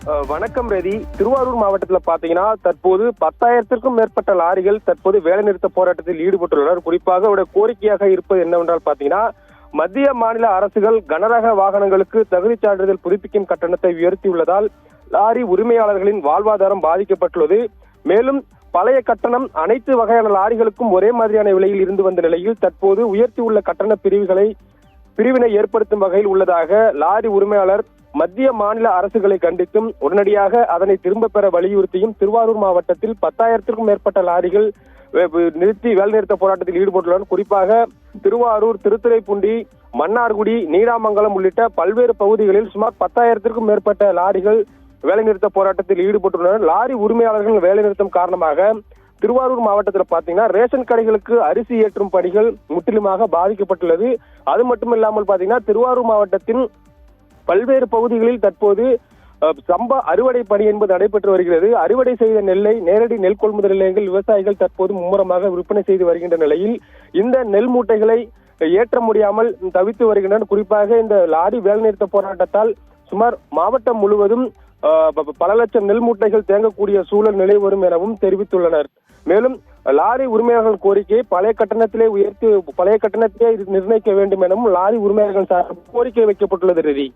வணக்கம் ரதி. திருவாரூர் மாவட்டத்தில் பாத்தீங்கன்னா தற்போது 10,000க்கும் மேற்பட்ட லாரிகள் தற்போது வேலைநிறுத்த போராட்டத்தில் ஈடுபட்டுள்ளனர். குறிப்பாக அவருடைய கோரிக்கையாக இருப்பது என்னவென்றால் பாத்தீங்கன்னா, மத்திய மாநில அரசுகள் கனரக வாகனங்களுக்கு தகுதி சான்றிதழ் புதுப்பிக்கும் கட்டணத்தை உயர்த்தியுள்ளதால் லாரி உரிமையாளர்களின் வாழ்வாதாரம் பாதிக்கப்பட்டுள்ளது. மேலும் பழைய கட்டணம் அனைத்து வகையான லாரிகளுக்கும் ஒரே மாதிரியான விலையில் இருந்து வந்த நிலையில் தற்போது உயர்த்தியுள்ள கட்டண பிரிவினை ஏற்படுத்தும் வகையில் உள்ளதாக லாரி உரிமையாளர் மத்திய மாநில அரசுகளை கண்டித்தும் உடனடியாக அதனை திரும்ப பெற வலியுறுத்தியும் திருவாரூர் மாவட்டத்தில் 10,000க்கும் மேற்பட்ட லாரிகள் நிறுத்தி வேலைநிறுத்த போராட்டத்தில் ஈடுபட்டுள்ளனர். குறிப்பாக திருவாரூர், திருத்துறைப்பூண்டி, மன்னார்குடி, நீடாமங்கலம் உள்ளிட்ட பல்வேறு பகுதிகளில் சுமார் 10,000க்கும் மேற்பட்ட லாரிகள் வேலைநிறுத்த போராட்டத்தில் ஈடுபட்டுள்ளனர். லாரி உரிமையாளர்கள் வேலைநிறுத்தம் காரணமாக திருவாரூர் மாவட்டத்தில் பாத்தீங்கன்னா ரேஷன் கடைகளுக்கு அரிசி ஏற்றும் பணிகள் முற்றிலுமாக பாதிக்கப்பட்டுள்ளது. அது மட்டும் இல்லாமல் பாத்தீங்கன்னா திருவாரூர் மாவட்டத்தின் பல்வேறு பகுதிகளில் தற்போது சம்பா அறுவடை பணி என்பது நடைபெற்று வருகிறது. அறுவடை செய்த நெல்லை நேரடி நெல் கொள்முதல் நிலையங்கள் விவசாயிகள் தற்போது மும்முரமாக விற்பனை செய்து வருகின்ற நிலையில் இந்த நெல் மூட்டைகளை ஏற்ற முடியாமல் தவித்து வருகின்றனர். குறிப்பாக இந்த லாரி வேலைநிறுத்த போராட்டத்தால் சுமார் மாவட்டம் முழுவதும் பல லட்சம் நெல் மூட்டைகள் தேங்கக்கூடிய சூழல் நிலை வரும் எனவும் தெரிவித்துள்ளனர். மேலும் லாரி உரிமையாளர்கள் கோரிக்கையை பழைய கட்டணத்திலே நிர்ணயிக்க வேண்டும் எனவும் லாரி உரிமையாளர்கள் கோரிக்கை வைக்கப்பட்டுள்ளது. ரவி.